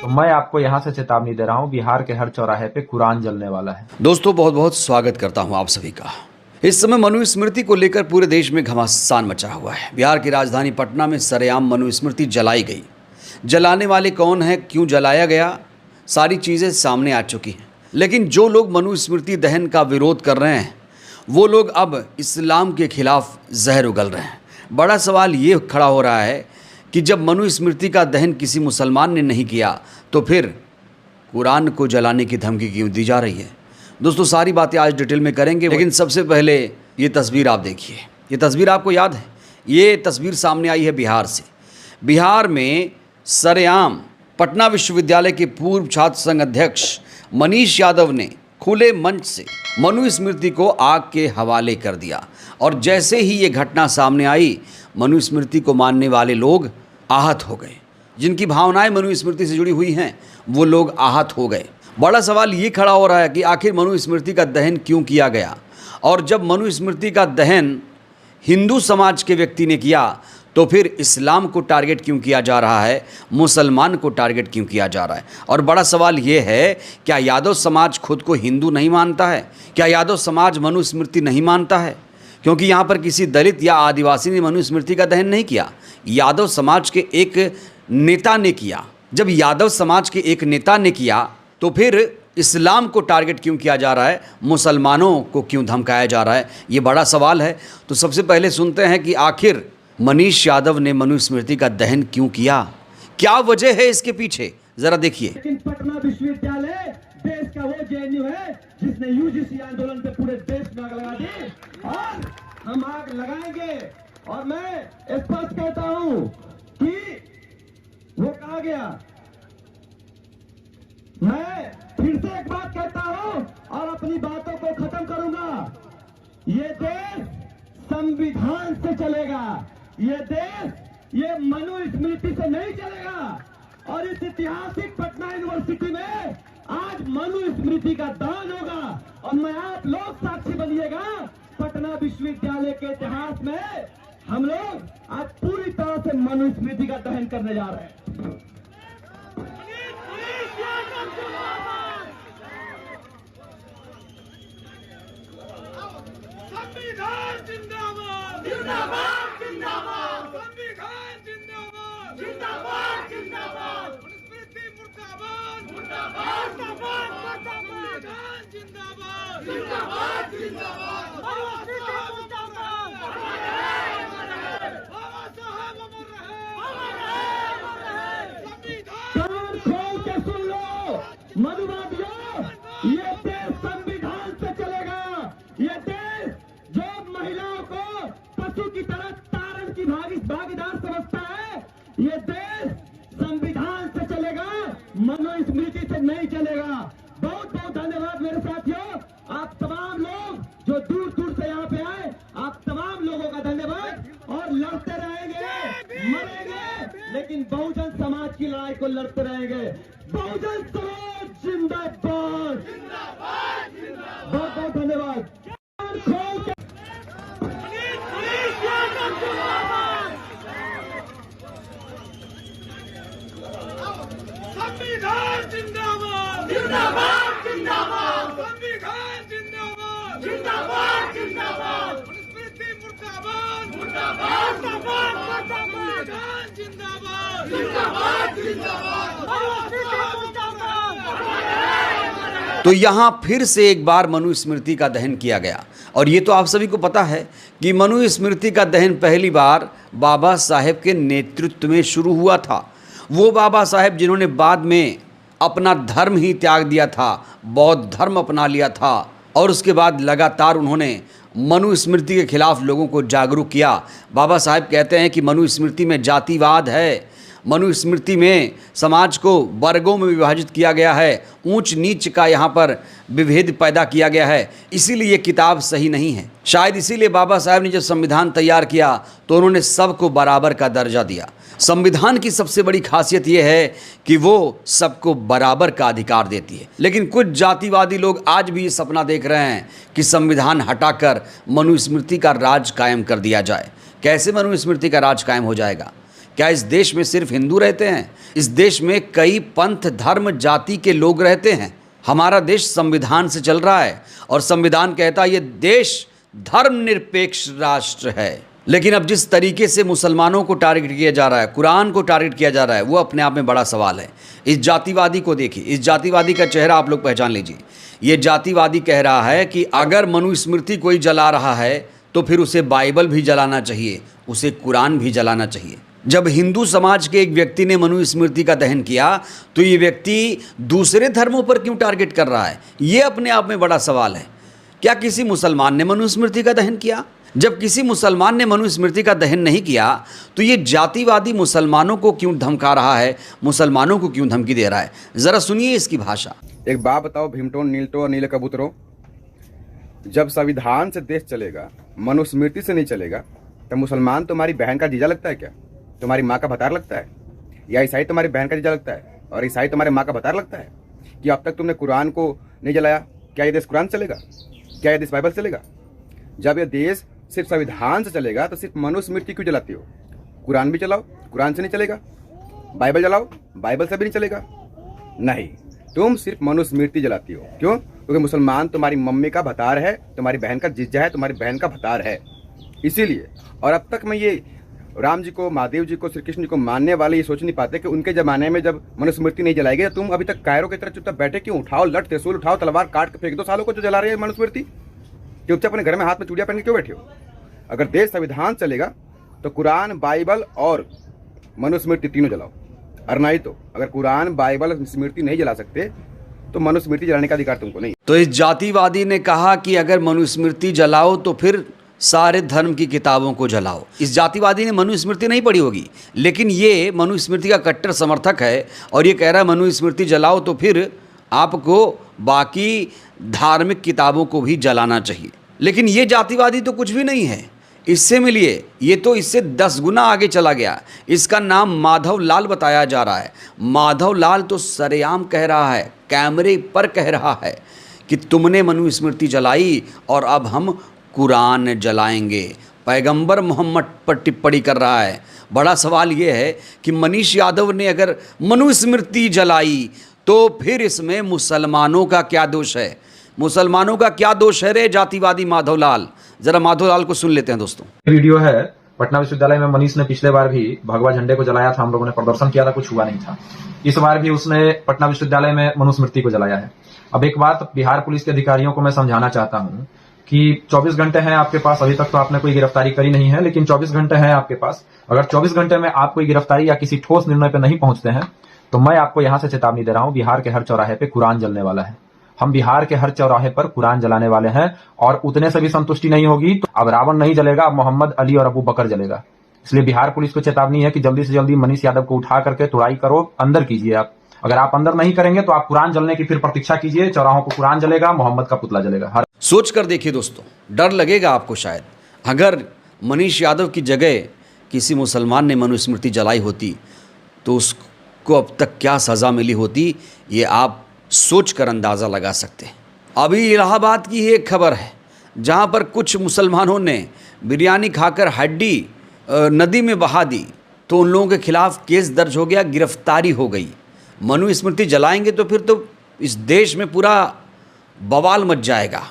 तो मैं आपको यहाँ से चेतावनी दे रहा हूँ, बिहार के हर चौराहे पे कुरान जलने वाला है। दोस्तों बहुत बहुत स्वागत करता हूँ आप सभी का। इस समय मनुस्मृति को लेकर पूरे देश में घमासान मचा हुआ है। बिहार की राजधानी पटना में सरेआम मनुस्मृति जलाई गई। जलाने वाले कौन है, क्यों जलाया गया, सारी चीज़ें सामने आ चुकी हैं। लेकिन जो लोग मनुस्मृति दहन का विरोध कर रहे हैं वो लोग अब इस्लाम के खिलाफ जहर उगल रहे हैं। बड़ा सवाल ये खड़ा हो रहा है कि जब मनुस्मृति का दहन किसी मुसलमान ने नहीं किया तो फिर कुरान को जलाने की धमकी क्यों दी जा रही है। दोस्तों सारी बातें आज डिटेल में करेंगे, लेकिन सबसे पहले ये तस्वीर आप देखिए। ये तस्वीर आपको याद है, ये तस्वीर सामने आई है बिहार से। बिहार में सरेआम पटना विश्वविद्यालय के पूर्व छात्र संघ अध्यक्ष मनीष यादव ने खुले मंच से मनुस्मृति को आग के हवाले कर दिया। और जैसे ही ये घटना सामने आई, मनुस्मृति को मानने वाले लोग आहत हो गए। जिनकी भावनाएं मनुस्मृति से जुड़ी हुई हैं वो लोग आहत हो गए। बड़ा सवाल ये खड़ा हो रहा है कि आखिर मनुस्मृति का दहन क्यों किया गया, और जब मनुस्मृति का दहन हिंदू समाज के व्यक्ति ने किया तो फिर इस्लाम को टारगेट क्यों किया जा रहा है, मुसलमान को टारगेट क्यों किया जा रहा है। और बड़ा सवाल ये है, क्या यादव समाज खुद को हिंदू नहीं मानता है? क्या यादव समाज मनुस्मृति नहीं मानता है? क्योंकि यहाँ पर किसी दलित या आदिवासी ने मनुस्मृति का दहन नहीं किया, यादव समाज के एक नेता ने किया। जब यादव समाज के एक नेता ने किया तो फिर इस्लाम को टारगेट क्यों किया जा रहा है, मुसलमानों को क्यों धमकाया जा रहा है, ये बड़ा सवाल है। तो सबसे पहले सुनते हैं कि आखिर मनीष यादव ने मनुस्मृति का दहन क्यों किया, क्या वजह है इसके पीछे, जरा देखिए। लेकिन पटना विश्वविद्यालय देश का वो जेएनयू है जिसने यूजीसी आंदोलन पे पूरे देश में आग लगा दी, और हम आग लगाएंगे। और मैं स्पष्ट कहता हूं कि वो कहा गया, मैं फिर से एक बात कहता हूं और अपनी बातों को खत्म करूंगा। ये देश संविधान से चलेगा, ये देश ये मनुस्मृति से नहीं चलेगा। और इस ऐतिहासिक पटना यूनिवर्सिटी में आज मनुस्मृति का दान होगा, और मैं आप लोग साक्षी बनिएगा। पटना विश्वविद्यालय के इतिहास में हम लोग आज पूरी तरह से मनुस्मृति का दहन करने जा रहे हैं। संविधान जिंदाबाद जिंदाबाद जिंदाबाद, संविधान जिंदाबाद जिंदाबाद जिंदाबाद, मनुस्मृति मुर्दाबाद मुर्दाबाद मुर्दाबाद, संविधान जिंदाबाद जिंदाबाद जिंदाबाद, मनुस्मृति मुर्दाबाद, बाबा साहब अमर रहे, संविधान। कान खोल के सुन लो मनुवादियों, ये देश संविधान से चलेगा। ये देश जो महिलाओं को पशु की तरह तारण की भागीदार समझता है, ये देश संविधान से चलेगा, मनुस्मृति से नहीं चलेगा। बहुत बहुत धन्यवाद मेरे साथियों, आप तमाम लोग जो दूर दूर से यहाँ पे आए, आप तमाम लोगों का धन्यवाद। और लड़ते रहेंगे, मरेंगे, लेकिन बहुजन समाज की लड़ाई को लड़ते रहेंगे। बहुजन समाज जिंदाबाद जिंदाबाद जिंदाबाद, बहुत बहुत धन्यवाद। खोल के संविधान जिंदाबाद जिंदाबाद जिंदाबाद, संविधान जिंदाबाद जिंदाबाद जिंदाबाद, मनुस्मृति मुर्दाबाद मुर्दाबाद मुर्दाबाद, संविधान जिंदाबाद जिंदाबाद जिंदाबाद, तो यहाँ फिर से एक बार मनुस्मृति का दहन किया गया। और ये तो आप सभी को पता है कि मनुस्मृति का दहन पहली बार बाबा साहेब के नेतृत्व में शुरू हुआ था। वो बाबा साहेब जिन्होंने बाद में अपना धर्म ही त्याग दिया था, बौद्ध धर्म अपना लिया था, और उसके बाद लगातार उन्होंने मनुस्मृति के खिलाफ लोगों को जागरूक किया। बाबा साहेब कहते हैं कि मनुस्मृति में जातिवाद है, मनुस्मृति में समाज को वर्गों में विभाजित किया गया है, ऊंच नीच का यहाँ पर विभेद पैदा किया गया है, इसीलिए ये किताब सही नहीं है। शायद इसीलिए बाबा साहब ने जब संविधान तैयार किया तो उन्होंने सबको बराबर का दर्जा दिया। संविधान की सबसे बड़ी खासियत ये है कि वो सबको बराबर का अधिकार देती है। लेकिन कुछ जातिवादी लोग आज भी ये सपना देख रहे हैं कि संविधान हटाकर मनुस्मृति का राज कायम कर दिया जाए। कैसे मनुस्मृति का राज कायम हो जाएगा? क्या इस देश में सिर्फ हिंदू रहते हैं? इस देश में कई पंथ, धर्म, जाति के लोग रहते हैं। हमारा देश संविधान से चल रहा है और संविधान कहता है ये देश धर्मनिरपेक्ष राष्ट्र है। लेकिन अब जिस तरीके से मुसलमानों को टारगेट किया जा रहा है, कुरान को टारगेट किया जा रहा है, वो अपने आप में बड़ा सवाल है। इस जातिवादी को देखिए, इस जातिवादी का चेहरा आप लोग पहचान लीजिए। ये जातिवादी कह रहा है कि अगर मनुस्मृति कोई जला रहा है तो फिर उसे बाइबल भी जलाना चाहिए, उसे कुरान भी जलाना चाहिए। जब हिंदू समाज के एक व्यक्ति ने मनुस्मृति का दहन किया तो ये व्यक्ति दूसरे धर्मों पर क्यों टारगेट कर रहा है? ये अपने आप में बड़ा सवाल है। क्या किसी मुसलमान ने मनुस्मृति का दहन किया? जब किसी मुसलमान ने मनुस्मृति का दहन नहीं किया तो ये जातिवादी मुसलमानों को क्यों धमका रहा है, मुसलमानों को क्यों धमकी दे रहा है? ज़रा सुनिए इसकी भाषा। एक बात बताओ भीमटोन, नीलटो और नीले कबूतरों, जब संविधान से देश चलेगा, मनुस्मृति से नहीं चलेगा, तो मुसलमान तुम्हारी बहन का जीजा लगता है क्या? तुम्हारी माँ का भतार लगता है? या ईसाई तुम्हारी बहन का जीजा लगता है और ईसाई तुम्हारे माँ का भतार लगता है? कि अब तक तुमने कुरान को नहीं जलाया, क्या ये देश कुरान चलेगा? क्या ये देश बाइबल चलेगा? जब ये देश सिर्फ संविधान से चलेगा तो सिर्फ मनुस्मृति क्यों जलाती हो? कुरान भी चलाओ, कुरान से नहीं चलेगा। बाइबल जलाओ, बाइबल से भी नहीं चलेगा। नहीं, तुम सिर्फ मनुस्मृति जलाती हो। क्यों? क्योंकि मुसलमान तुम्हारी मम्मी का भतार है, तुम्हारी बहन का जीजा है, तुम्हारी बहन का भतार है, इसीलिए। और अब तक मैं ये राम जी को, महादेव जी को, श्री कृष्ण जी को मानने वाले ये सोच नहीं पाते कि उनके ज़माने में जब मनुस्मृति नहीं जलाई गई, तुम अभी तक कायरों की तरह चुपचाप बैठे क्यों? उठाओ लठ, त्रिशूल उठाओ, तलवार काट के फेंक दो सालों को जो जला रहे हैं मनुस्मृति। चुपचाप अपने घर में हाथ में चूड़ियाँ पहन के क्यों बैठे हो? अगर देश संविधान चलेगा तो कुरान, बाइबल और मनुस्मृति तीनों जलाओ। और नहीं तो अगर कुरान, बाइबल, स्मृति नहीं जला सकते तो मनुस्मृति जलाने का अधिकार तुमको नहीं। तो इस जातिवादी ने कहा कि अगर मनुस्मृति जलाओ तो फिर सारे धर्म की किताबों को जलाओ। इस जातिवादी ने मनुस्मृति नहीं पढ़ी होगी, लेकिन ये मनुस्मृति का कट्टर समर्थक है और ये कह रहा है मनुस्मृति जलाओ तो फिर आपको बाकी धार्मिक किताबों को भी जलाना चाहिए। लेकिन ये जातिवादी तो कुछ भी नहीं है, इससे मिलिए, ये तो इससे 10 गुना आगे चला गया। इसका नाम माधव लाल बताया जा रहा है। माधव लाल तो सरेआम कह रहा है, कैमरे पर कह रहा है कि तुमने मनुस्मृति जलाई और अब हम कुरान जलाएंगे। पैगंबर मोहम्मद पर टिप्पणी कर रहा है। बड़ा सवाल ये है कि मनीष यादव ने अगर मनुस्मृति जलाई तो फिर इसमें मुसलमानों का क्या दोष है? मुसलमानों का क्या दोष है रे जातिवादी माधव लाल? जरा माधव लाल को सुन लेते हैं दोस्तों। वीडियो है, पटना विश्वविद्यालय में मनीष ने पिछले बार भी भगवा झंडे को जलाया था, हम लोगों ने प्रदर्शन किया था, कुछ हुआ नहीं था। इस बार भी उसने पटना विश्वविद्यालय में मनुस्मृति को जलाया है। अब एक बात बिहार पुलिस के अधिकारियों को मैं समझाना चाहता हूं कि 24 घंटे हैं आपके पास, अभी तक तो आपने कोई गिरफ्तारी करी नहीं है, लेकिन 24 घंटे हैं आपके पास। अगर 24 घंटे में आप कोई गिरफ्तारी या किसी ठोस निर्णय पर नहीं पहुंचते हैं तो मैं आपको यहां से चेतावनी दे रहा हूं, बिहार के हर चौराहे पे कुरान जलने वाला है। हम बिहार के हर चौराहे पर कुरान जलाने वाले हैं और उतने से भी संतुष्टि नहीं होगी तो अब रावण नहीं जलेगा, अब मोहम्मद अली और अबू बकर जलेगा। इसलिए बिहार पुलिस को चेतावनी है कि जल्दी से जल्दी मनीष यादव को उठा करके तुड़ाई करो, अंदर कीजिए आप। अगर आप अंदर नहीं करेंगे तो आप कुरान जलने की फिर प्रतीक्षा कीजिए, चौराहों को कुरान जलेगा, मोहम्मद का पुतला जलेगा। सोच कर देखिए दोस्तों, डर लगेगा आपको शायद। अगर मनीष यादव की जगह किसी मुसलमान ने मनुस्मृति जलाई होती तो उसको अब तक क्या सज़ा मिली होती, ये आप सोच कर अंदाज़ा लगा सकते हैं। अभी इलाहाबाद की एक खबर है जहाँ पर कुछ मुसलमानों ने बिरयानी खाकर हड्डी नदी में बहा दी तो उन लोगों के खिलाफ केस दर्ज हो गया, गिरफ्तारी हो गई। मनुस्मृति जलाएंगे तो फिर तो इस देश में पूरा बवाल मच जाएगा।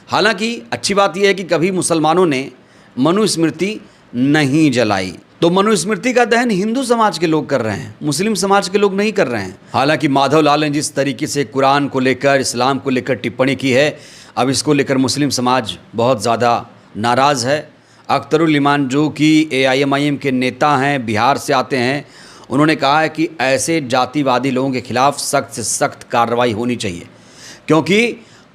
हालांकि अच्छी बात यह है कि कभी मुसलमानों ने मनुस्मृति नहीं जलाई। तो मनुस्मृति का दहन हिंदू समाज के लोग कर रहे हैं, मुस्लिम समाज के लोग नहीं कर रहे हैं। हालांकि माधव लाल ने जिस तरीके से कुरान को लेकर, इस्लाम को लेकर टिप्पणी की है, अब इसको लेकर मुस्लिम समाज बहुत ज़्यादा नाराज़ है। अख्तरुल ईमान जो कि AIMIM के नेता हैं, बिहार से आते हैं, उन्होंने कहा है कि ऐसे जातिवादी लोगों के खिलाफ सख्त से सख्त कार्रवाई होनी चाहिए, क्योंकि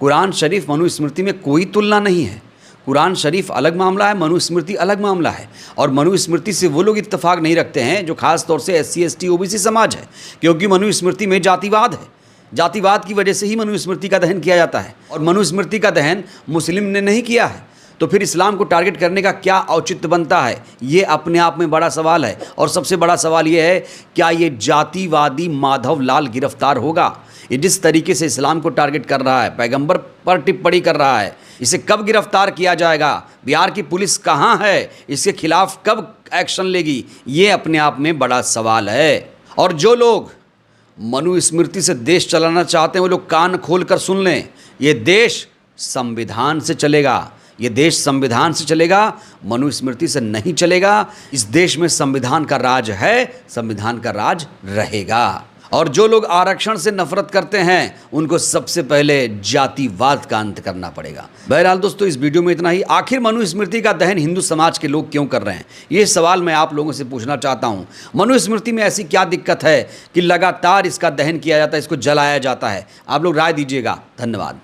कुरान शरीफ मनुस्मृति में कोई तुलना नहीं है। कुरान शरीफ अलग मामला है, मनुस्मृति अलग मामला है। और मनुस्मृति से वो लोग इत्तेफाक नहीं रखते हैं जो खास तौर से SC ST OBC समाज है, क्योंकि मनुस्मृति में जातिवाद है। जातिवाद की वजह से ही मनुस्मृति का दहन किया जाता है और मनुस्मृति का दहन मुस्लिम ने नहीं किया है। तो फिर इस्लाम को टारगेट करने का क्या औचित्य बनता है, ये अपने आप में बड़ा सवाल है। और सबसे बड़ा सवाल ये है, क्या ये जातिवादी माधव लाल गिरफ्तार होगा? ये जिस तरीके से इस्लाम को टारगेट कर रहा है, पैगंबर पर टिप्पणी कर रहा है, इसे कब गिरफ्तार किया जाएगा, बिहार की पुलिस कहाँ है, इसके खिलाफ कब एक्शन लेगी, ये अपने आप में बड़ा सवाल है। और जो लोग मनुस्मृति से देश चलाना चाहते हैं वो लोग कान खोल कर सुन लें, ये देश संविधान से चलेगा, ये देश संविधान से चलेगा, मनुस्मृति से नहीं चलेगा। इस देश में संविधान का राज है, संविधान का राज रहेगा। और जो लोग आरक्षण से नफरत करते हैं उनको सबसे पहले जातिवाद का अंत करना पड़ेगा। बहरहाल दोस्तों, इस वीडियो में इतना ही। आखिर मनुस्मृति का दहन हिंदू समाज के लोग क्यों कर रहे हैं, ये सवाल मैं आप लोगों से पूछना चाहता हूं। मनुस्मृति में ऐसी क्या दिक्कत है कि लगातार इसका दहन किया जाता है, इसको जलाया जाता है? आप लोग राय दीजिएगा। धन्यवाद।